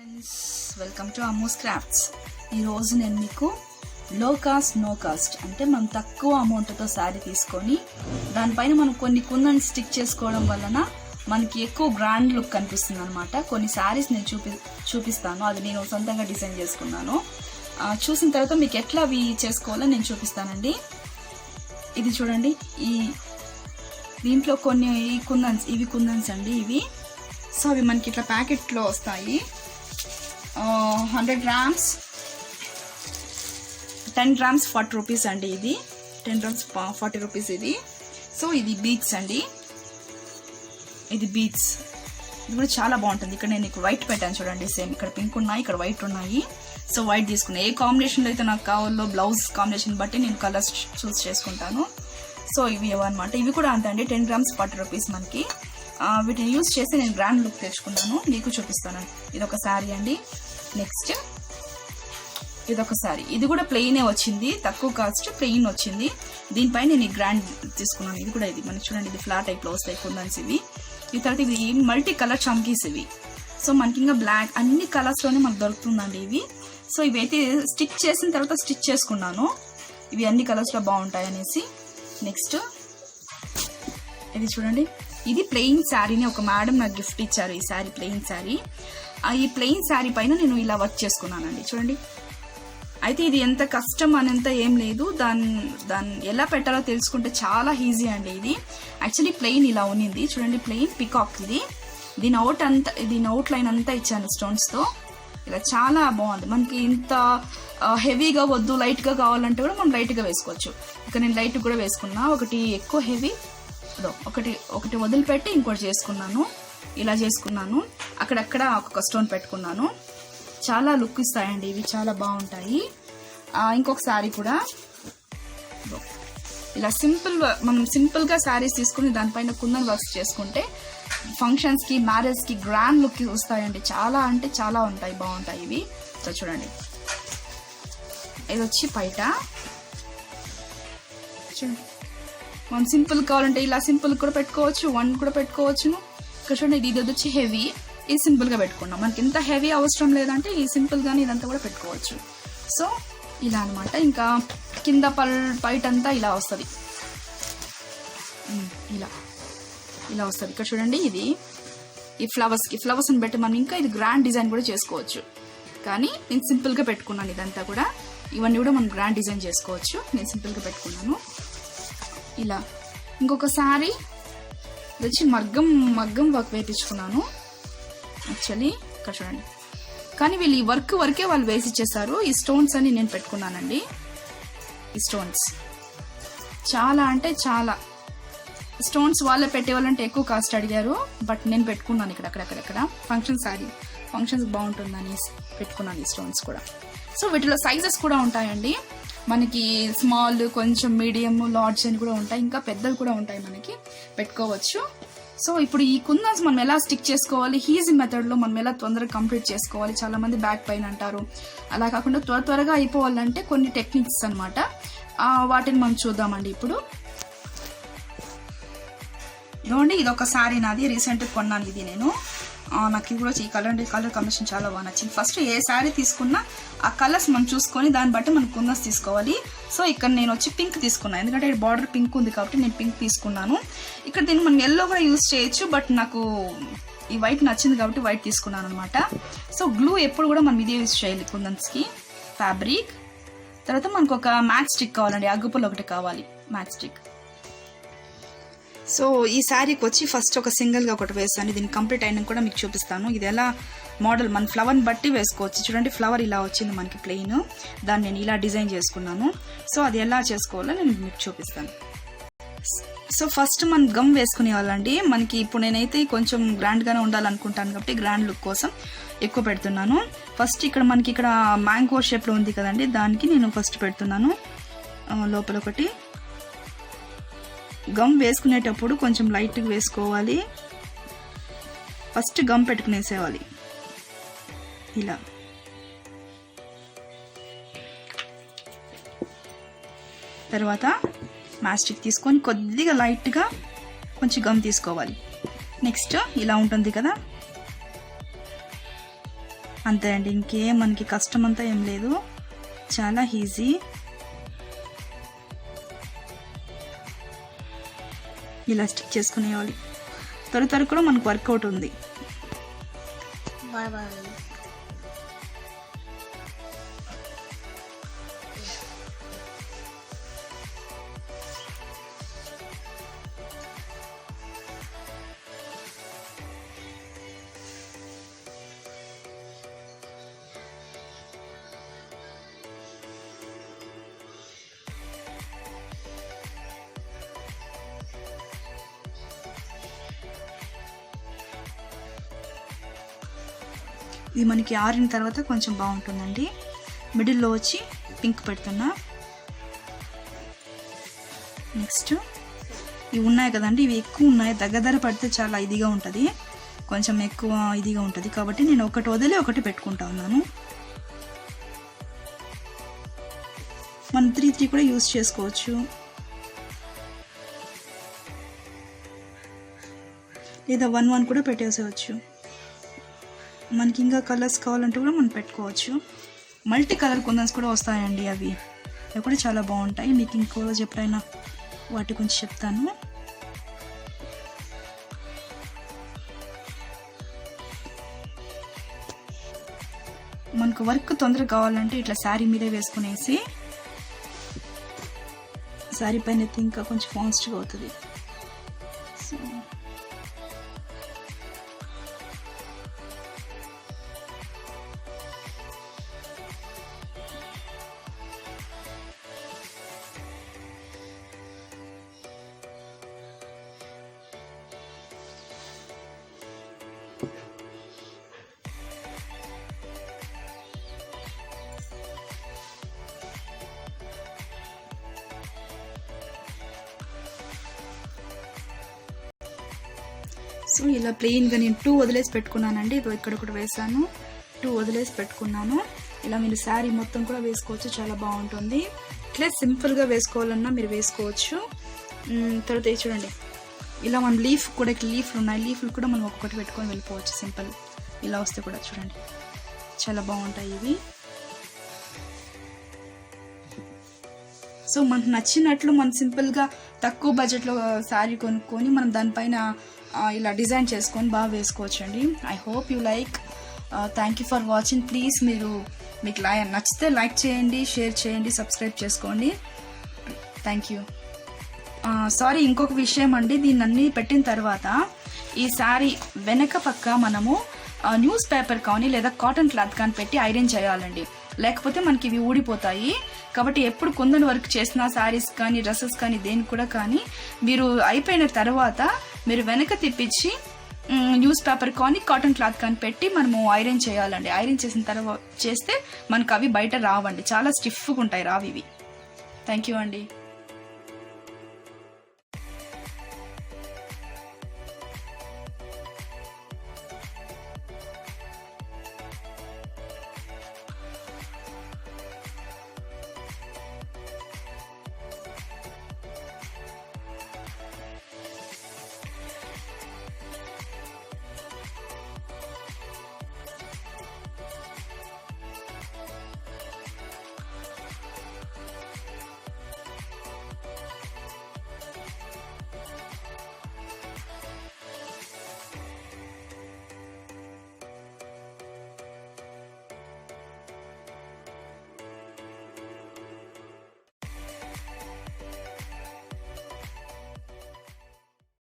Friends, welcome to Ammu's crafts. ఈరోజు నేను మీకు లో కాస్ట్ నో కాస్ట్ అంటే మనం తక్కువ అమౌంట్తో శారీ తీసుకొని దానిపైన మనం కొన్ని కుందన్స్ స్టిక్ చేసుకోవడం వలన మనకి ఎక్కువ గ్రాండ్ లుక్ కనిపిస్తుంది అనమాట. కొన్ని శారీస్ నేను చూపిస్తాను. అది నేను సొంతంగా డిజైన్ చేసుకున్నాను. చూసిన తర్వాత మీకు ఎట్లా అవి చేసుకోవాలో నేను చూపిస్తానండి. ఇది చూడండి, దీంట్లో కొన్ని ఇవి కుందన్స్ అండి ఇవి. సో అవి మనకి ఇట్లా ప్యాకెట్లో వస్తాయి. 100 grams 10 grams 40 rupees అండి. ఇది 10 grams 40 rupees ఇది. సో ఇది బీడ్స్ అండి, ఇది బీడ్స్. ఇది కూడా చాలా బాగుంటుంది. ఇక్కడ నేను ఇక్కడ వైట్ పెట్టాను చూడండి, సేమ్ ఇక్కడ పింక్ ఉన్నాయి, ఇక్కడ వైట్ ఉన్నాయి. సో వైట్ తీసుకున్నాను. ఏ కాంబినేషన్లో అయితే నాకు కావాలో బ్లౌజ్ కాంబినేషన్ బట్టి నేను కలర్స్ చూస్ చేసుకుంటాను. సో ఇవి అనమాట. ఇవి కూడా అంతే అండి, 10 grams 40 rupees మనకి. వీటిని యూజ్ చేసి నేను గ్రాండ్ లుక్ తెచ్చుకున్నాను, మీకు చూపిస్తాను. ఇది ఒక శారీ అండి. నెక్స్ట్ ఇదొక శారీ, ఇది కూడా ప్లెయినే వచ్చింది, తక్కువ కాస్ట్ ప్లెయిన్ వచ్చింది. దీనిపై నేను ఈ గ్రాండ్ తీసుకున్నాను. ఇది కూడా ఇది మనకి చూడండి, ఇది ఫ్లాట్ టైప్లో వస్తాయి కుందన్స్ ఇవి. ఈ తర్వాత ఇవి మల్టీ కలర్ చమ్కీస్ ఇవి. సో మనకి ఇంకా బ్లాక్ అన్ని కలర్స్లోనే మనకు దొరుకుతుందండి ఇవి. సో ఇవైతే స్టిచ్ చేసిన తర్వాత స్టిచ్ చేసుకున్నాను, ఇవి అన్ని కలర్స్లో బాగుంటాయి అనేసి. నెక్స్ట్ ఇది చూడండి, ఇది ప్లెయిన్ శారీని ఒక మేడం నాకు గిఫ్ట్ ఇచ్చారు. ఈ శారీ ప్లెయిన్ శారీ. ఈ ప్లెయిన్ శారీ పైన నేను ఇలా వర్క్ చేసుకున్నానండి చూడండి. అయితే ఇది ఎంత కష్టం అనేంత ఏం లేదు, దాన్ని ఎలా పెట్టాలో తెలుసుకుంటే చాలా ఈజీ అండి. ఇది యాక్చువల్లీ ప్లెయిన్ ఇలా ఉన్నింది చూడండి, ప్లెయిన్ పికాక్ ఇది. దీని అవుట్ లైన్ అంతా ఇచ్చాను స్టోన్స్తో. ఇలా చాలా బాగుంది. మనకి ఇంత హెవీగా వద్దు, లైట్గా కావాలంటే కూడా మనం లైట్గా వేసుకోవచ్చు. ఇక నేను లైట్ కూడా వేసుకున్నా. ఒకటి ఎక్కువ హెవీ, ఒకటి వదిలిపెట్టి ఇంకోటి చేసుకున్నాను. ఇలా చేసుకున్నాను. అక్కడక్కడ ఒక్కొక్క స్టోన్ పెట్టుకున్నాను. చాలా లుక్ ఇస్తాయండి ఇవి, చాలా బాగుంటాయి. ఇంకొక శారీ కూడా ఇలా మనం సింపుల్గా శారీస్ తీసుకుని దానిపైన కుందన్ వర్క్స్ చేసుకుంటే ఫంక్షన్స్కి, మ్యారేజ్కి గ్రాండ్ లుక్ వస్తాయండి. చాలా అంటే చాలా ఉంటాయి, బాగుంటాయి ఇవి. సో చూడండి, ఇది వచ్చి పైట చూడండి. మనం సింపుల్ కావాలంటే ఇలా సింపుల్ కూడా పెట్టుకోవచ్చు, వన్ కూడా పెట్టుకోవచ్చును. ఇక్కడ చూడండి, ఇది వచ్చి హెవీ, ఇది సింపుల్గా పెట్టుకున్నాం. మనకి ఇంత హెవీ అవసరం లేదంటే ఈ సింపుల్గానే ఇదంతా కూడా పెట్టుకోవచ్చు. సో ఇలా అనమాట. ఇంకా కింద పైట అంతా ఇలా వస్తుంది, ఇలా వస్తుంది. ఇక్కడ చూడండి, ఇది ఈ ఫ్లవర్స్ని పెట్టి మనం ఇంకా ఇది గ్రాండ్ డిజైన్ కూడా చేసుకోవచ్చు. కానీ నేను సింపుల్గా పెట్టుకున్నాను ఇదంతా కూడా. ఇవన్నీ కూడా మనం గ్రాండ్ డిజైన్ చేసుకోవచ్చు. నేను సింపుల్గా పెట్టుకున్నాను ఇలా. ఇంకొక శారీ వచ్చి మగ్గం వర్క్ వేయించుకున్నాను యాక్చువల్లీ. ఇక్కడ చూడండి, కానీ వీళ్ళు ఈ వర్కే వాళ్ళు వేసి ఇచ్చేసారు. ఈ స్టోన్స్ అని నేను పెట్టుకున్నానండి. ఈ స్టోన్స్ చాలా అంటే చాలా స్టోన్స్ వాళ్ళే పెట్టేవాళ్ళంటే ఎక్కువ కాస్ట్ అడిగారు. బట్ నేను పెట్టుకున్నాను ఇక్కడ అక్కడక్కడ ఫంక్షన్స్ బాగుంటుందని పెట్టుకున్నాను ఈ స్టోన్స్ కూడా. సో వీటిలో సైజెస్ కూడా ఉంటాయండి. మనకి స్మాల్, కొంచెం మీడియం, లార్జ్ అని కూడా ఉంటాయి. ఇంకా పెద్దవి కూడా ఉంటాయి, మనకి పెట్టుకోవచ్చు. సో ఇప్పుడు ఈ కుందన్స్ మనం ఎలా స్టిక్ చేసుకోవాలి, ఈజీ మెథడ్లో మనం ఎలా తొందరగా కంప్లీట్ చేసుకోవాలి. చాలా మంది బ్యాక్ పెయిన్ అంటారు. అలా కాకుండా త్వరగా అయిపోవాలంటే కొన్ని టెక్నిక్స్ అనమాట. వాటిని మనం చూద్దామండి ఇప్పుడు. ఇదిగోండి, ఇది ఒక శారీ నాది, రీసెంట్గా కొన్నాను ఇది నేను. నాకు ఇది కూడా ఈ కలర్ కాంబినేషన్ చాలా బాగా నచ్చింది. ఫస్ట్ ఏ శారీ తీసుకున్నా ఆ కలర్స్ మనం చూసుకొని దాన్ని బట్టి మనం కుందన్స్ తీసుకోవాలి. సో ఇక్కడ నేను వచ్చి పింక్ తీసుకున్నాను, ఎందుకంటే బార్డర్ పింక్ ఉంది కాబట్టి నేను పింక్ తీసుకున్నాను. ఇక్కడ దీన్ని మనం ఎల్లో కూడా యూజ్ చేయొచ్చు, బట్ నాకు ఈ వైట్ నచ్చింది కాబట్టి వైట్ తీసుకున్నాను అనమాట. సో గ్లూ ఎప్పుడు కూడా మనం ఇదే యూజ్ చేయాలి కుందన్స్కి. ఫ్యాబ్రిక్ తర్వాత మనకు ఒక మ్యాచ్ స్టిక్ కావాలండి, అగ్గుపుల్ ఒకటి కావాలి, మ్యాచ్ స్టిక్. సో ఈ శారీకి వచ్చి ఫస్ట్ ఒక సింగిల్గా ఒకటి వేస్తాను. దీన్ని కంప్లీట్ అయినా కూడా మీకు చూపిస్తాను. ఇది ఎలా మోడల్ మన ఫ్లవర్ని బట్టి వేసుకోవచ్చు. చూడండి, ఫ్లవర్ ఇలా వచ్చింది మనకి ప్లెయిన్, దాన్ని నేను ఇలా డిజైన్ చేసుకున్నాను. సో అది ఎలా చేసుకోవాలో నేను మీకు చూపిస్తాను. సో ఫస్ట్ మనం గమ్ వేసుకునే వాళ్ళండి. మనకి ఇప్పుడు నేనైతే కొంచెం గ్రాండ్గానే ఉండాలనుకుంటాను కాబట్టి గ్రాండ్ లుక్ కోసం ఎక్కువ పెడుతున్నాను. ఫస్ట్ మనకి ఇక్కడ మ్యాంగో షేప్లో ఉంది కదండి, దానికి నేను ఫస్ట్ పెడుతున్నాను. లోపల ఒకటి గమ్ వేసుకునేటప్పుడు కొంచెం లైట్గా వేసుకోవాలి. ఫస్ట్ గమ్ పెట్టుకునేసేవాలి ఇలా. తర్వాత మ్యాస్టిక్ తీసుకొని కొద్దిగా లైట్గా కొంచెం గమ్ తీసుకోవాలి. నెక్స్ట్ ఇలా ఉంటుంది కదా, అంతే అండి, ఇంకేం మనకి కష్టం అంతా ఏం లేదు, చాలా ఈజీ. ఇలా స్టిక్ చేసుకునేవాళ్ళు, త్వర కూడా మనకు వర్కౌట్ ఉంది. Bye bye. ఇది మనకి ఆరిన తర్వాత కొంచెం బాగుంటుందండి. మిడిల్లో వచ్చి పింక్ పెడుతున్నా. నెక్స్ట్ ఇవి ఉన్నాయి కదండి, ఇవి ఎక్కువ ఉన్నాయి, దగ్గర పడితే చాలా ఇదిగా ఉంటుంది, కొంచెం ఎక్కువ ఇదిగా ఉంటుంది, కాబట్టి నేను ఒకటి వదిలి ఒకటి పెట్టుకుంటా ఉన్నాను. మనం 3 కూడా యూస్ చేసుకోవచ్చు, లేదా 1 కూడా పెట్టేసేవచ్చు. మనకి ఇంకా కలర్స్ కావాలంటే కూడా మనం పెట్టుకోవచ్చు. మల్టీ కలర్ కుందన్స్ కూడా వస్తాయండి, అవి కూడా చాలా బాగుంటాయి. మీకు ఇంకో రోజు ఎప్పుడైనా వాటి గురించి చెప్తాను. మనకు వర్క్ తొందరగా కావాలంటే ఇట్లా శారీ మీదే వేసుకునేసి, శారీ పైన అయితే ఇంకా కొంచెం ఫాస్ట్గా అవుతుంది. సో సో ఇలా ప్లెయిన్గా నేను 2 వదిలేసి పెట్టుకున్నానండి. ఇక్కడ కూడా వేసాను, 2 వదిలేసి పెట్టుకున్నాను. ఇలా మీరు శారీ మొత్తం కూడా వేసుకోవచ్చు, చాలా బాగుంటుంది. ఇట్లా సింపుల్గా వేసుకోవాలన్నా మీరు వేసుకోవచ్చు. తర్వాత చూడండి, ఇలా మన లీఫ్ కూడా, ఇక్కడ లీఫ్లు ఉన్నాయి, లీఫ్లు కూడా మనం ఒక్కొక్కటి పెట్టుకొని వెళ్ళిపోవచ్చు. సింపుల్ ఇలా వస్తే కూడా చూడండి చాలా బాగుంటాయి ఇవి. సో మనకు నచ్చినట్లు మనం సింపుల్గా తక్కువ బడ్జెట్లో శారీ కొనుక్కొని మనం దానిపైన ఇలా డిజైన్ చేసుకొని బాగా వేసుకోవచ్చండి. I hope you like. Thank you for watching. Please మీకు నచ్చితే లైక్ చేయండి, షేర్ చేయండి, సబ్స్క్రైబ్ చేసుకోండి. Thank you. సారీ, ఇంకొక విషయం అండి, దీన్ని అన్నీ పెట్టిన తర్వాత ఈ శారీ వెనక పక్క మనము న్యూస్ పేపర్ కానీ లేదా కాటన్ క్లాత్ కానీ పెట్టి ఐరన్ చేయాలండి, లేకపోతే మనకి ఇవి ఊడిపోతాయి. కాబట్టి ఎప్పుడు కుందన్ వర్క్ చేసిన శారీస్ కానీ డ్రెస్సెస్ కానీ దేనికి కూడా కానీ మీరు అయిపోయిన తర్వాత మీరు వెనక తిప్పించి న్యూస్ పేపర్ కానీ కాటన్ క్లాత్ కానీ పెట్టి మనము ఐరన్ చేయాలండి. ఐరన్ చేసిన తర్వాత చేస్తే మనకు అవి బయట రావండి, చాలా స్టిఫ్గా ఉంటాయి, రావి ఇవి. థ్యాంక్ యూ అండి.